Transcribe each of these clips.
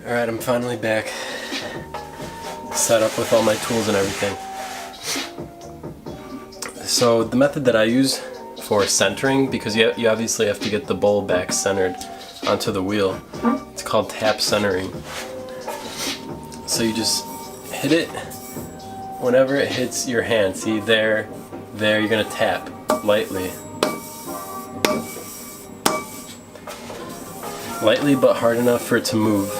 Alright, I'm finally back, set up with all my tools and everything. So the method that I use for centering, because you obviously have to get the bowl back centered onto the wheel, it's called tap centering. So you just hit it whenever it hits your hand. See, there, you're gonna tap lightly. Lightly but hard enough for it to move.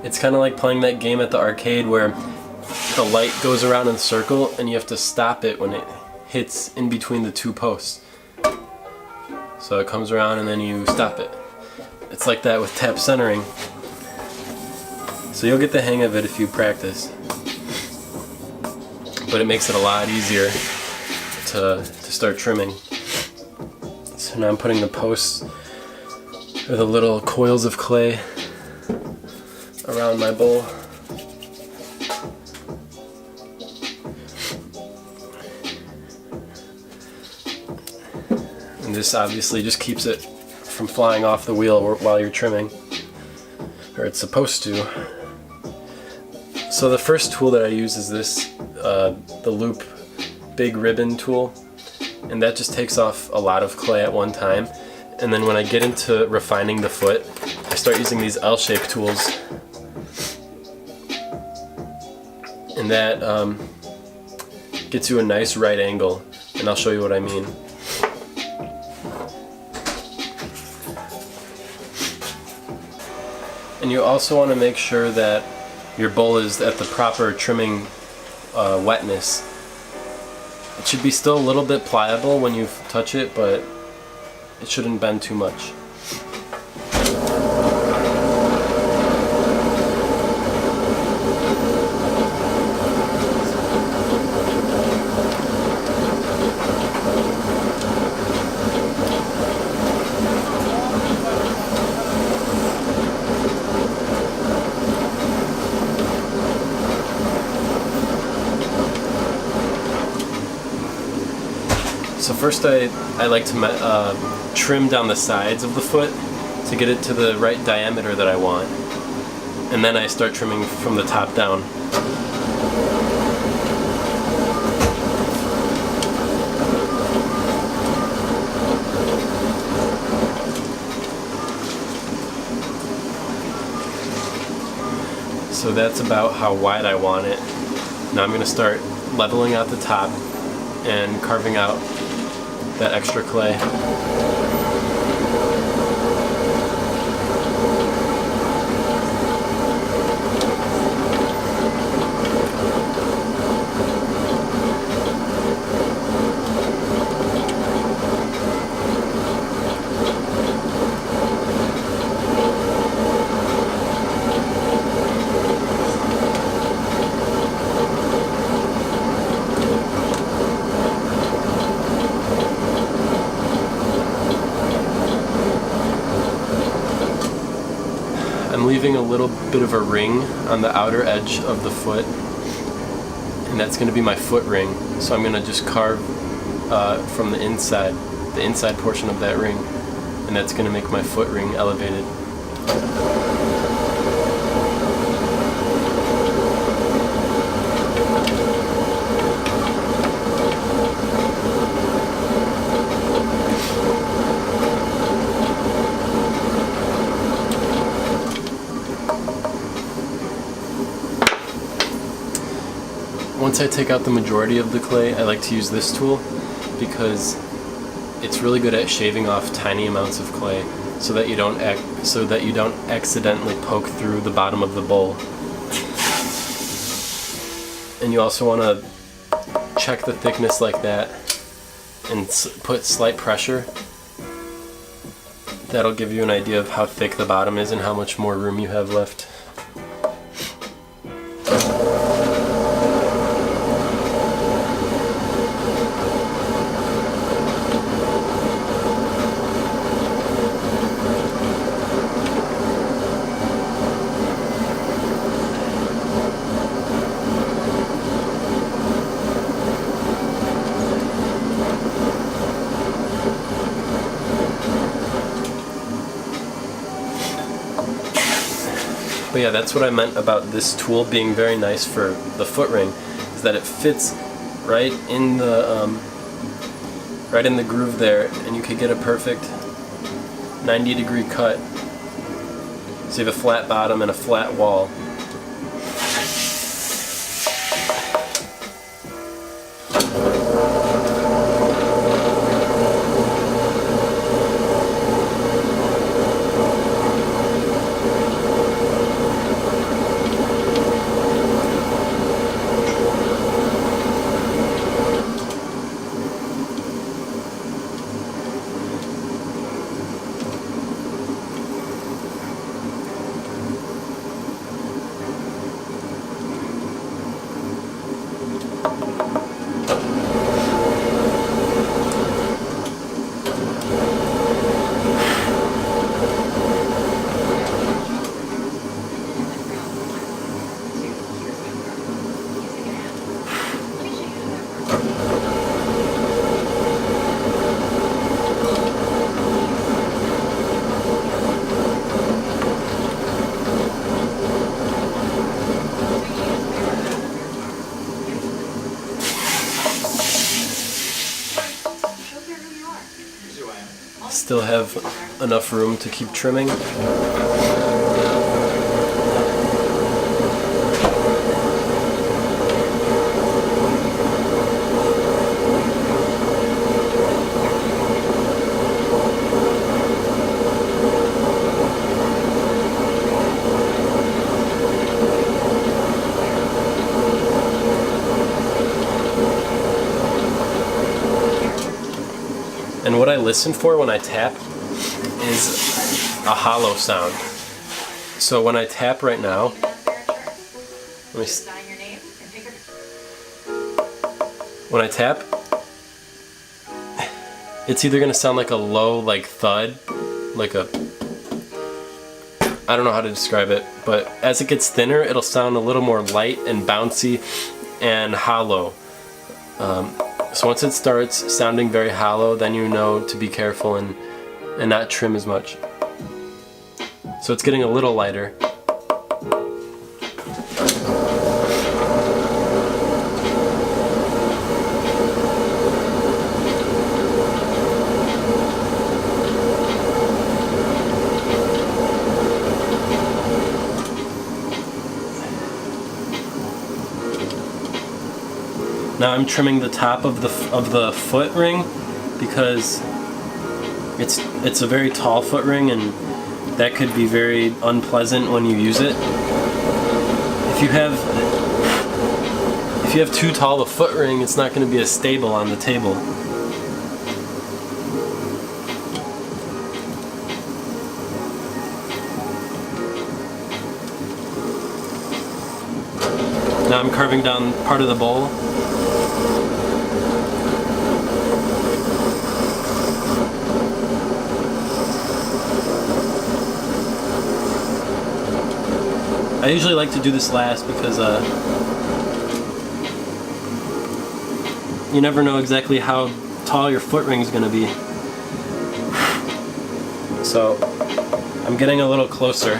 It's kind of like playing that game at the arcade where the light goes around in a circle and you have to stop it when it hits in between the two posts. So it comes around and then you stop it. It's like that with tap centering. So you'll get the hang of it if you practice. But it makes it a lot easier to start trimming. So now I'm putting the posts or the little coils of clay around my bowl. And this obviously just keeps it from flying off the wheel while you're trimming, or it's supposed to. So the first tool that I use is this, the loop big ribbon tool, and that just takes off a lot of clay at one time. And then when I get into refining the foot, I start using these L-shaped tools, and that gets you a nice right angle, and I'll show you what I mean. And you also want to make sure that your bowl is at the proper trimming wetness. It should be still a little bit pliable when you touch it, but it shouldn't bend too much. So first I like to trim down the sides of the foot to get it to the right diameter that I want. And then I start trimming from the top down. So that's about how wide I want it. Now I'm going to start leveling out the top and carving out that extra clay. I'm leaving a little bit of a ring on the outer edge of the foot, and that's going to be my foot ring. So I'm going to just carve from the inside portion of that ring, and that's going to make my foot ring elevated. Once I take out the majority of the clay, I like to use this tool because it's really good at shaving off tiny amounts of clay so that you don't accidentally poke through the bottom of the bowl. And you also want to check the thickness like that and put slight pressure. That'll give you an idea of how thick the bottom is and how much more room you have left. But yeah, that's what I meant about this tool being very nice for the foot ring, is that it fits right in the groove there, and you could get a perfect 90-degree cut. So you have a flat bottom and a flat wall. Still have enough room to keep trimming. And what I listen for when I tap is a hollow sound. So when I tap right now, when I tap, it's either going to sound like a low, like thud, like a, I don't know how to describe it, but as it gets thinner, it'll sound a little more light and bouncy and hollow. So once it starts sounding very hollow, then you know to be careful and not trim as much. So it's getting a little lighter. Now I'm trimming the top of the foot ring because it's a very tall foot ring, and that could be very unpleasant when you use it. If you have too tall a foot ring, it's not going to be as stable on the table. Now I'm carving down part of the bowl. I usually like to do this last because you never know exactly how tall your foot ring is going to be. So I'm getting a little closer.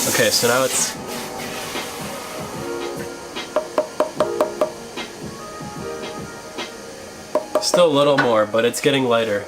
Okay, so now it's still a little more, but it's getting lighter.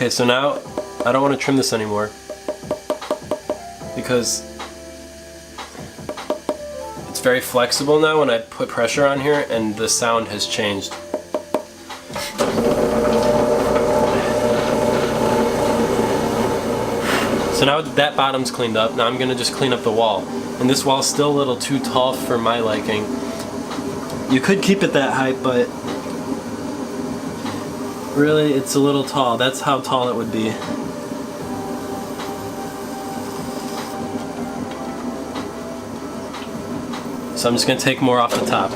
Okay, so now I don't want to trim this anymore because it's very flexible now when I put pressure on here, and the sound has changed. So now that bottom's cleaned up, now I'm going to just clean up the wall. And this wall's still a little too tall for my liking. You could keep it that height, but really it's a little tall. That's how tall it would be. So I'm just going to take more off the top.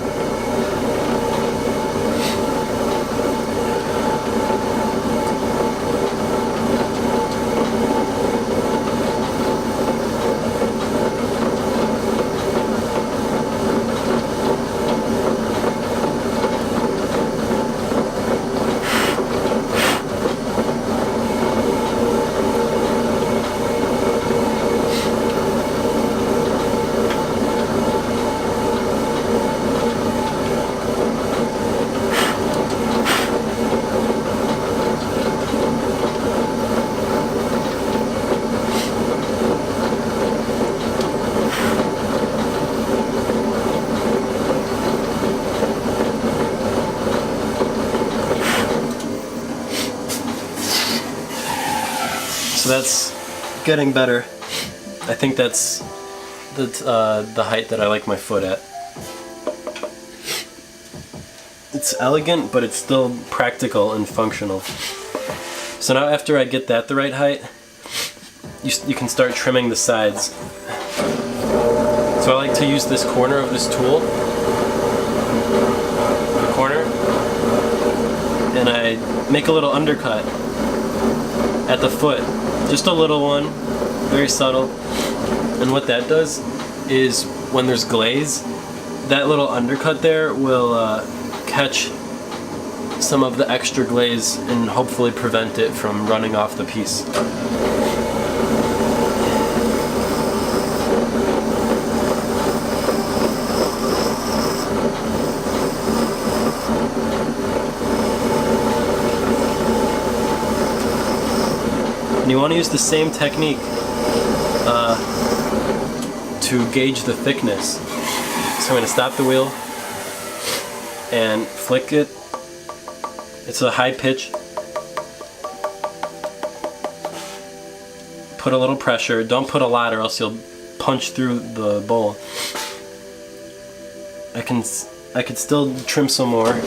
So that's getting better. I think that's the height that I like my foot at. It's elegant, but it's still practical and functional. So now after I get that the right height, you can start trimming the sides. So I like to use this corner of this tool, the corner, and I make a little undercut at the foot. Just a little one, very subtle. And what that does is when there's glaze, that little undercut there will catch some of the extra glaze and hopefully prevent it from running off the piece. And you want to use the same technique to gauge the thickness. So I'm going to stop the wheel and flick it. It's a high pitch. Put a little pressure. Don't put a lot or else you'll punch through the bowl. I could still trim some more.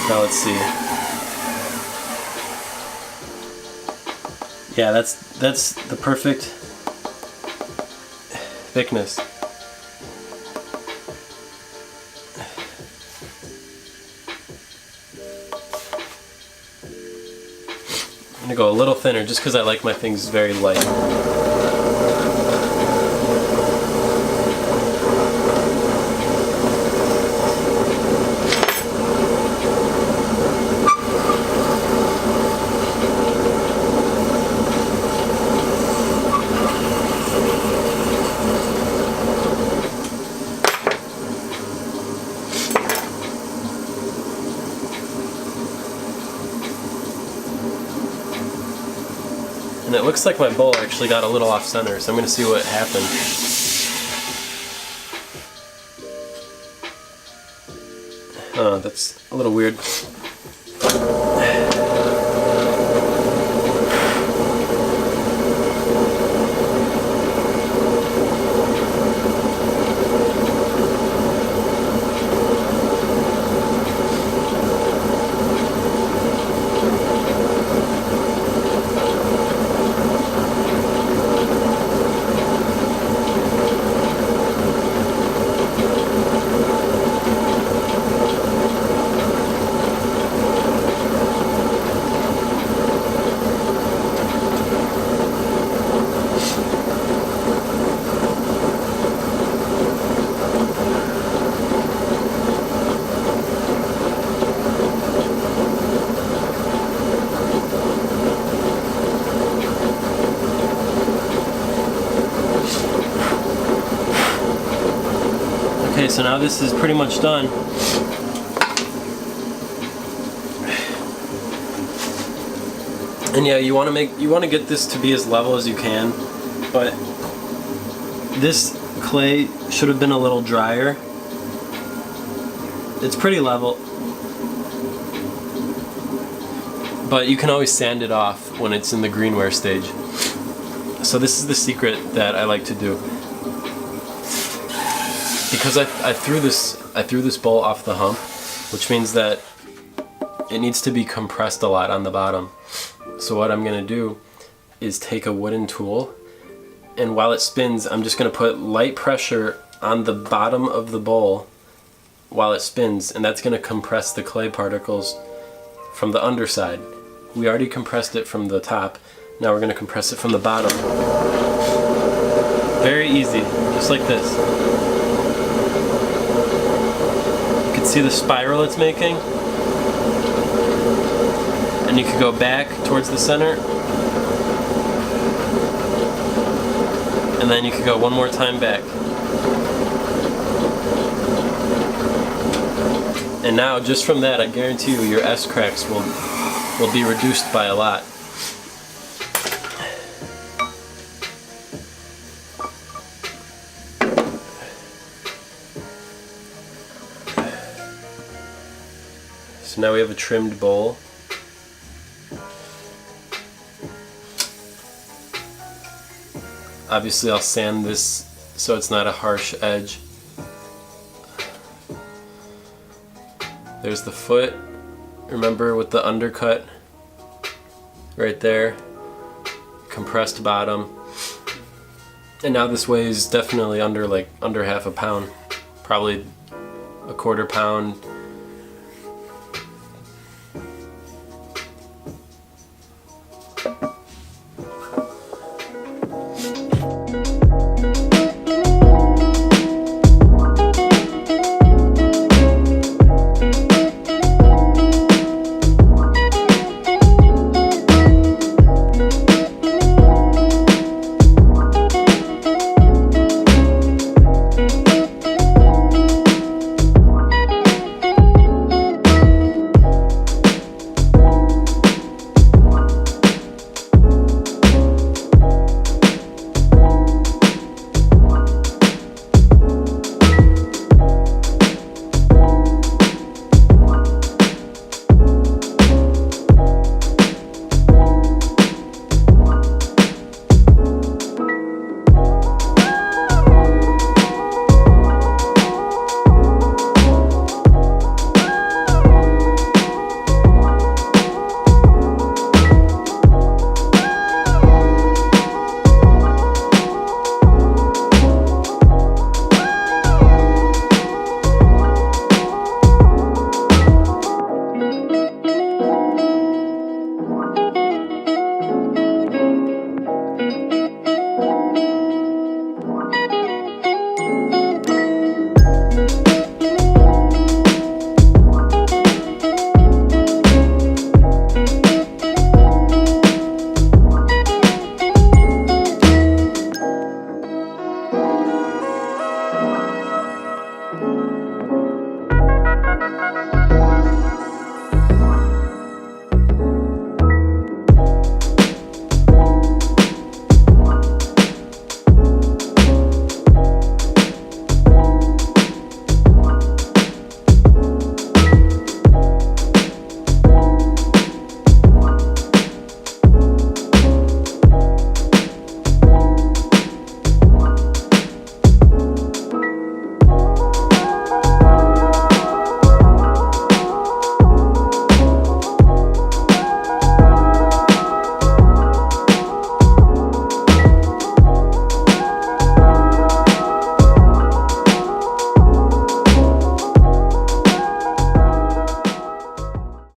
Now let's see. Yeah, that's the perfect thickness. I'm gonna go a little thinner just because I like my things very light. And it looks like my bowl actually got a little off center, so I'm going to see what happened. Oh, that's a little weird. Okay, so now this is pretty much done. And yeah, you want to get this to be as level as you can, but this clay should have been a little drier. It's pretty level, but you can always sand it off when it's in the greenware stage. So this is the secret that I like to do. Because I threw this bowl off the hump, which means that it needs to be compressed a lot on the bottom. So what I'm gonna do is take a wooden tool, and while it spins, I'm just gonna put light pressure on the bottom of the bowl while it spins, and that's gonna compress the clay particles from the underside. We already compressed it from the top. Now we're gonna compress it from the bottom. Very easy, just like this. You can see the spiral it's making. And you can go back towards the center. And then you can go one more time back. And now, just from that, I guarantee you, your S-cracks will be reduced by a lot. So now we have a trimmed bowl. Obviously I'll sand this so it's not a harsh edge. There's the foot. Remember, with the undercut right there. Compressed bottom. And now this weighs definitely under half a pound. Probably a quarter pound,